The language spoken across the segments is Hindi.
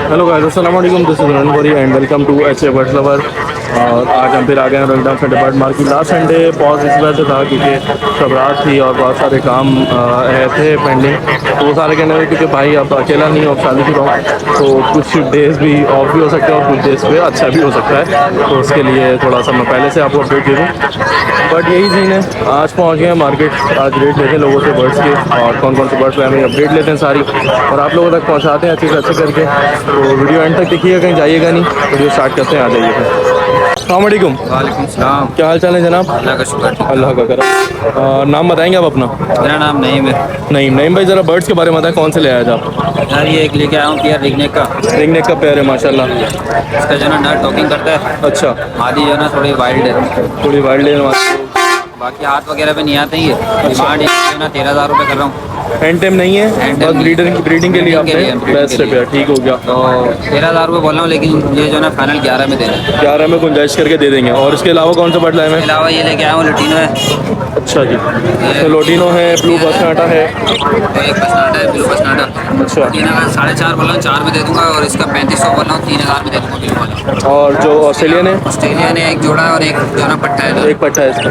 हेलो गाइस, अस्सलाम वालेकुम। दिस इज रणवरी and welcome to H birds lover. और आज हम फिर आ गए हैं रंगडाउन Sunday bird market. Last Sunday pause इस वजह से था क्योंकि सबरात थी और बहुत सारे काम थे पेंडिंग, तो वो सारे कहने लगे क्योंकि भाई अब अकेला नहीं हो, शादी शुरू हो, तो कुछ डेज़ भी ऑफ भी हो सकते हैं और कुछ डेज़ पे अच्छा भी हो सकता है, तो उसके लिए थोड़ा सा मैं पहले से आपको अपडेट दे दूँ। बट यही सीन है, आज पहुँच गए हैं मार्केट। आज रेट लेते हैं लोगों से बर्ड्स के और कौन कौन से बर्ड्स लाए हैं, अपडेट लेते हैं सारी और आप लोगों तक पहुँचाते हैं अच्छे से अच्छे करके। तो वीडियो एंड तक देखिएगा, कहीं जाइएगा नहीं। वीडियो स्टार्ट करते हैं, आ जाइए फिर। अस्सलाम वालेकुम। वालेकुम सलाम। क्या हाल चाल है जनाब? अल्लाह का शुक्र। अल्लाह का करम। नाम बताएंगे आप अपना? मेरा नाम नईम है। नईम भाई, ज़रा बर्ड्स के बारे में बताएं, कौन से ले आए आप? यार ये एक लेके आया हूँ पेयर रिगनेक का। रिंगनेक का पेयर है माशाल्लाह। इसका जो ना नर टॉकिंग करता है। अच्छा, आदि जो ना थोड़ी वाइल्ड है, थोड़ी वाइल्ड है। बाकी हाथ वगैरह पे नहीं आते ही है। डिमांड जो ना 13,000 रुपये कर रहा हूँ। हैंड टाइम नहीं है, हैंड बस टाइम ब्रीडिंग के लिए आपने बेस्ट है पेयर, ठीक हो गया। तो 13,000 रुपये बोल रहा हूँ, लेकिन ये जो ना फाइनल 11 में दे रहे हैं। 11 में गुंजाइश करके दे देंगे। और इसके अलावा कौन सा बर्ड लाए इसके हैं? अलावा ये लेके आया हूँ लटीनो है। अच्छा जी, तो लोटिनो है, ब्लू बसनाटा है। तो एक बसनाटा है, ब्लू बसनाटा। अच्छा, 3,000 4,500 बोल रहा हूँ, 4 में दे दूंगा। और इसका 3500 बोल रहा हूँ, 3,000 में दे दूंगा ब्लू वाला। और जो ऑस्ट्रेलियन है? ऑस्ट्रेलियन है, एक जोड़ा है और एक जो ना पट्टा है। एक पट्टा है इसका।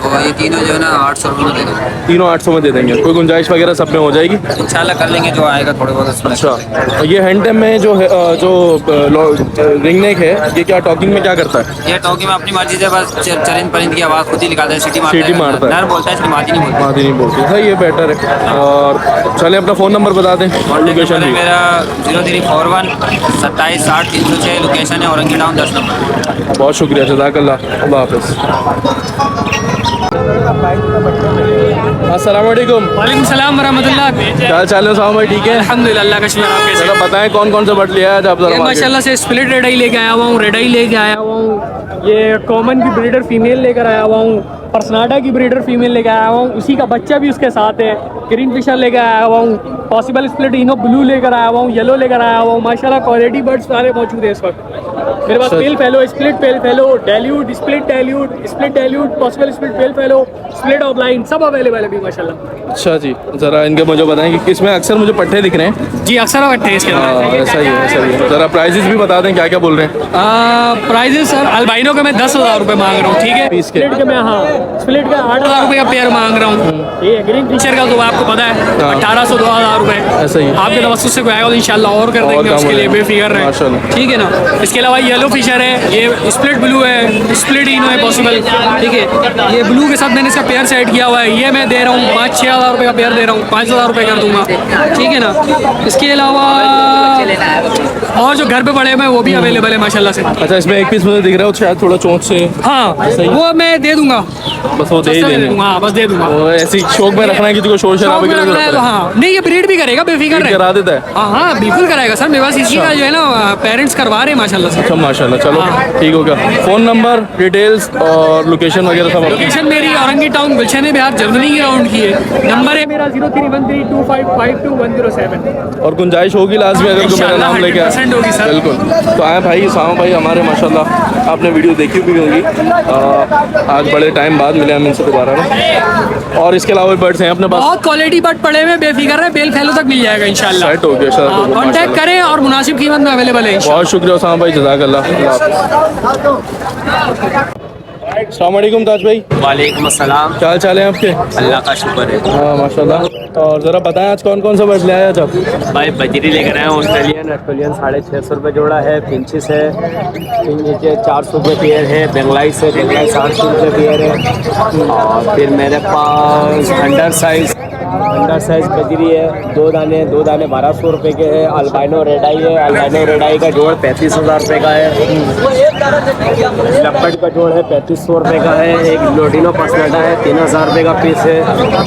तो ये तीनों जो है ना 800 रुपये में दे दूँगा। तीनों 800 में दे देंगे। कोई गुंजाइश वगैरह सब में हो जाएगी? इंशाल्लाह कर लेंगे, जो आएगा थोड़े बहुत उसमें। अच्छा, ये हैंड टाइम में जो है जो रिंगनेक है, ये क्या टॉकिंग में क्या करता है? ये टॉकी में अपनी मर्जी से बस चरिंद परिंद की आवाज़ खुद ही निकालता है, सीटी सीटी मारता मारता है। है। नर बोलता है, इसकी मादी नहीं बोलती। मादी नहीं बोलती, सही, ये बेटर है। और चले अपना फ़ोन नंबर बता दें और लोकेशन भी। मेरा 0341 27 60 306 लोकेशन है औरंगी टाउन 10 नंबर। बहुत शुक्रिया, जज़ाकल्लाह, अल्लाह हाफ़िज़। अस्सलाम वालेकुम। वालेकुम सलाम वरहमतुल्लाह। क्या हाल चाल है साहब भाई? ठीक है अल्हम्दुलिल्लाह, अल्लाह का शुक्र। आप कैसे? जरा बताएं कौन कौन सा बर्ड लिया है आज आप? जरा माशाल्लाह से स्प्लिट रेड आई लेके आया हुआ हूँ, रेड आई लेके आया हुआ हूँ। ये कॉमन की ब्रीडर फीमेल लेकर आया हुआ हूँ, पर्सनाटा की ब्रीडर फीमेल लेकर आया हुआ हूँ, उसी का बच्चा भी उसके साथ है। ग्रीन फिशर लेकर आया हुआ हूँ, पॉसिबल स्प्लिट इनो ब्लू लेकर आया हुआ हूँ, येलो लेकर आया हुआ हूँ। माशाल्लाह क्वालिटी बर्ड्स सारे मौजूद है इस वक्त मेरे पास। Pale fallow, split pale fallow, dilute, split dilute, possible split pale fallow, split opaline, सब अवेलेबल है अभी माशाल्लाह। अच्छा जी, ज़रा इनके मुझे बताएं कि किसमें अक्सर मुझे पट्टे दिख रहे हैं? जी अक्सर बैठे हैं इसके अंदर। ऐसा ही है, ऐसा ही है। ज़रा प्राइजेस भी बता दें, क्या क्या बोल रहे हैं? प्राइजेस सर, अल्बाइनो का मैं 10,000 रुपये मांग रहा हूँ, ठीक है। पीस के? स्प्लिट के मैं, हाँ, स्प्लिट का 8,000 रुपये का पेयर मांग रहा हूँ। ये ग्रीन फिशर का तो आपको पता है 1,800 2,000 रुपये। ऐसा ही आपके तवस्सुस से कोई आएगा तो इंशाल्लाह और कर देंगे, उसके लिए बेफिक्र रहे, माशाल्लाह। ठीक है ना। इसके अलावा येलो फिशर है, ये स्प्लिट ब्लू है, स्प्लिट इनो है पॉसिबल, ठीक है। ये ब्लू के साथ मैंने इसका पेयर सेट किया हुआ है, ये मैं दे रहा हूँ 5-6 हज़ार रुपये का पेयर दे रहा हूँ, 5,000 रुपये कर दूंगा, ठीक है ना। इसके अलावा और जो घर पे पड़े हुए हैं वो भी अवेलेबल है माशाल्लाह से। अच्छा, इसमें एक पीस मुझे दिख रहा है शायद थोड़ा चोंच से। हाँ, वो मैं दे दूंगा, बस वो दे ही देंगे। हाँ बस दे दूंगा। वो ऐसी शौक में रखना है कि तुझको शोर शराबे शौक में रखना है तो हाँ, नहीं ये ब्रीड भी करेगा, बेफिक्र रहे। करा देता है? हाँ हाँ बिल्कुल कराएगा सर, मेरे पास इसी का जो है ना पेरेंट्स करवा रहे हैं माशाल्लाह से। अच्छा माशाल्लाह, चलो ठीक हो गया। फ़ोन नंबर, डिटेल्स और लोकेशन वगैरह सब? लोकेशन मेरी औरंगी टाउन गुलशन बिहार जर्मनी की राउंड की है। नंबर है मेरा 03132552 और गुंजाइश होगी लास्ट में अगर कोई मेरा नाम लेके आए? 100% होगी सर। बिल्कुल। तो आए भाई, साम भाई हमारे माशाल्लाह, आपने वीडियो देखी भी होगी। आज बड़े टाइम बाद मिले हम इनसे दोबारा ना। और इसके अलावा बर्ड्स हैं अपने पास? बहुत क्वालिटी बर्ड पड़े हुए, बेफिक्र है, बेल फैलो तक मिल जाएगा इंशाल्लाह। सेट हो गया, सेट हो गया। कांटेक्ट करें और मुनासिब कीमत में अवेलेबल है। बहुत शुक्रिया साम भाई, जज़ाकल्लाह। अस्सलाम वालेकुम ताज भाई। वालेकुम अस्सलाम। क्या हाल चाल है आपके? अल्लाह का शुक्र है। हाँ माशाल्लाह। और ज़रा बताएं आज कौन कौन सा बर्ड ले आया आज आप? भाई बजरी लेकर आए हैं, ऑस्ट्रेलियन 650 रुपये जोड़ा है, फिंचिस है, नीचे 400 रुपये पेयर है, बेंगलाइस है, बेंगलाइस 800 रुपये पेयर है। और फिर मेरे पास अंडर साइज बजरी है, दो दाने 1200 रुपये के हैं। अल्बाइनो रेडाई है, अल्बाइनो रेडाई का जोड़ 35,000 रुपये का है। लपट का जोड़ है 3500 रुपये का है। एक लोटिनो पसनाटा है 3,000 रुपये का पीस है।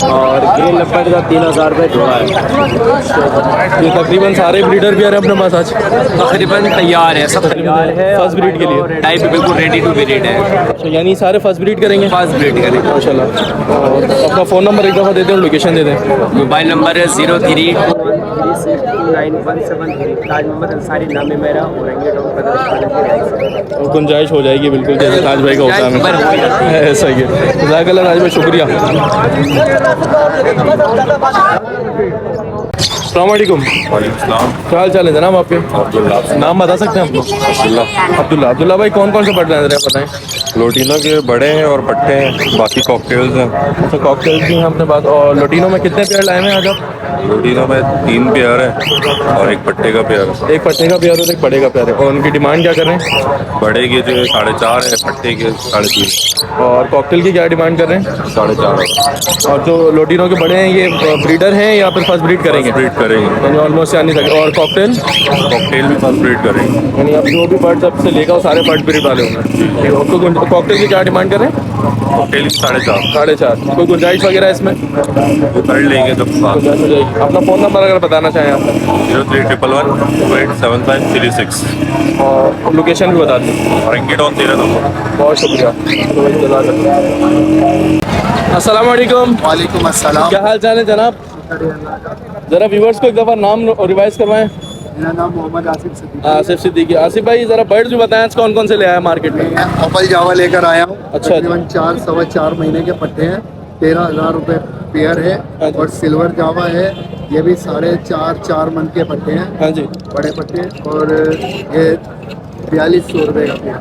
और ग्रीन लपट का 3,000 रुपये जोड़ा है। ये तकरीबन सारे ब्रीडर भी आ रहे हैं अपने पास आज? तकरीबन तैयार है, सब तैयार है। फर्स्ट ब्रीड के लिए? रेडाई भी बिल्कुल रेडी टू ब्रीड है। अच्छा, यानी सारे फर्स्ट ब्रीड करेंगे? फर्स्ट ब्रीड करेंगे माशाल्लाह। और अपना फ़ोन नंबर एक दफ़ा दे दें और लोकेशन दे दें। मोबाइल नंबर है 0321369173। ताज मोहम्मद अंसारी नाम है मेरा, औरंगी टाउन का। और गुंजाइश हो जाएगी बिल्कुल, जैसे ताज भाई का होता है हमेशा। ऐसा ही है। जज़ाकल्लाह ताज भाई, शुक्रिया। अस्सलाम वालेकुम। वालेकुम क्या हाल चाल है जनाब आपके? नाम बता सकते हैं आपको? अब्दुल्ला। अब्दुल्ला भाई कौन कौन से पट रहे हैं जरा बताएं। लोटिनो के बड़े हैं और पट्टे हैं, बाकी कॉकटेल्स हैं। अच्छा कॉकटेल्स भी हैं अपने पास। और लोटिनो में कितने पेयर लाए हैं आज आप? लोटिनो में 3 पेयर है और एक पट्टे का पेयर है। एक पट्टे का पेयर और एक बड़े का पेयर है। और उनकी डिमांड क्या कर रहे हैं? बड़े के जो 4.5 है, पट्टे के 3.5, और कॉकटेल की क्या डिमांड कर रहे हैं? 4.5 और जो लोटिनो के बड़े हैं ये ब्रीडर हैं या फिर फर्स्ट ब्रीड करेंगे? ब्रीड करेंगे। यानी ऑलमोस्ट यानी तक। और कॉकटेल? कॉकटेल भी फर्स्ट ब्रीड करेंगे। यानी आप जो भी बर्ड जब से लेगा वो सारे बर्ड ब्रीड वाले होंगे। आपको कॉकटेल की क्या डिमांड कर रहे हैं? कॉकटेल की 4.5 4.5। कोई गुंजाइश वगैरह इसमें? वो कर लेंगे जब साथ। गुंजाइश हो जाएगी। अपना फ़ोन नंबर अगर बताना चाहें आप? 0311187536 और लोकेशन भी बता दें। Orangi town 13 number. बहुत शुक्रिया। अस्सलाम वालेकुम। वालेकुम अस्सलाम। क्या हाल चाल है जनाब? ज़रा व्यूवर्स को एक दफ़ा नाम रिवाइज करवाएं। मेरा नाम मोहम्मद आसिफ सिद्दीकी आसिफ सिद्दीकी। आसिफ भाई ज़रा बर्ड्स भी बताएं आज कौन कौन से ले आए मार्केट में? है। ओपल जावा लेकर आया हूँ। अच्छा। तकरीबन 4-4.25 महीने के पट्टे हैं। 13,000 रुपये पेयर है। हाँ जी। और सिल्वर जावा है, ये भी 4.5 मन के पट्टे हैं, हाँ जी। बड़े पट्टे। और ये 4200 रुपये का पेयर।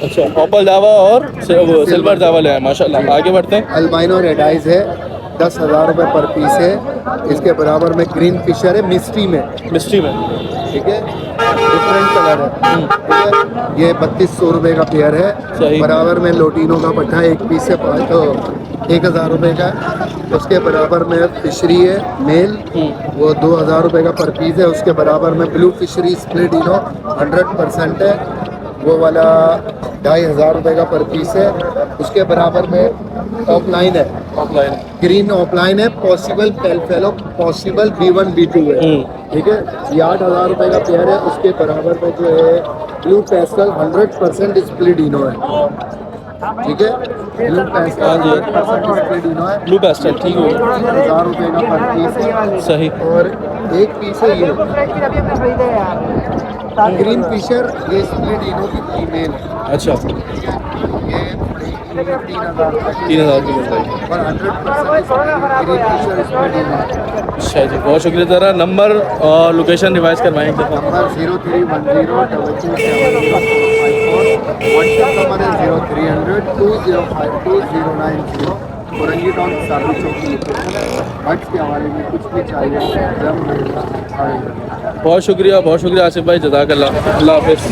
अच्छा ओपल जावा और सिल्वर जावा ले आए माशाल्लाह। आगे बढ़ते हैं। अल्बाइनो रेड आइज है, 10,000 रुपये पर पीस है। इसके बराबर में ग्रीन फिशर है मिस्ट्री में, मिस्ट्री में। ठीक है, डिफरेंट कलर है, ठीक है। ये 3200 रुपये का पेयर सही। है। बराबर में लोटिनो का पट्टा है, एक पीस से 1,000 रुपये का है। उसके बराबर में फिशरी है मेल, वो 2,000 रुपये का पर पीस है। उसके बराबर में ब्लू फिशरी स्प्लिट इनो 100% है, वो वाला 2,500 रुपये का पर पीस है। उसके बराबर में ऑफलाइन है, ऑफलाइन। ग्रीन ऑफलाइन है, पॉसिबल पेलफेलो पॉसिबल B1 B2 है, ठीक है। ये 8,000 रुपये का पेयर है। उसके बराबर में जो है ब्लू पेस्टल 100% स्प्लिट इनो है, ठीक है। ब्लू पेस्टल 100% स्प्लिट इनो है। ब्लू पेस्टल ठीक हो। 3,000 रुपये का पर पीस है। सही। और एक पीस है ये ग्रीन फिशर, ये स्प्लिट इनो की फीमेल है, अच्छा ये 3,000 3,000 की मिल जाएगी। और 100% ग्रीन फिशर स्प्लिट इनो है। अच्छा जी बहुत शुक्रिया। ज़रा नंबर और लोकेशन रिवाइज करवाएं एक दफ़ा। नंबर 0310227454, व्हाट्सएप नंबर है 0300 2052 090। औरंगी टाउन साबी चौकी बर्ड्स के हवाले में कुछ भी चाहिए जब मिलेगा। बहुत शुक्रिया आसिफ भाई, जज़ाकल्लाह। अल्लाह हाफ़िज़।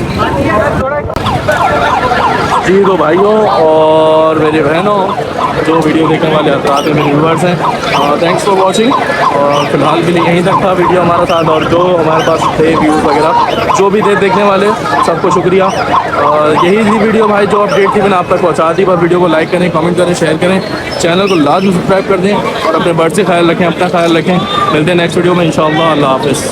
जी तो भाइयों और मेरी बहनों, जो वीडियो देखने वाले हज़रात हैं, मेरे व्यूअर्स हैं, थैंक्स फॉर वॉचिंग। और फिलहाल के लिए यहीं तक था वीडियो हमारा साथ। और जो हमारे पास थे व्यूज़ वगैरह जो भी थे देखने वाले, सबको शुक्रिया। और यही थी वीडियो भाई जो अपडेट थी मैंने आप तक पहुँचा दी। बस वीडियो को लाइक करें, कमेंट करें, शेयर करें, चैनल को लाजमी सब्सक्राइब कर दें और अपने बर्ड से ख्याल रखें, अपना ख्याल रखें। मिलते हैं नेक्स्ट वीडियो में इंशाअल्लाह। अल्लाह हाफ़िज़।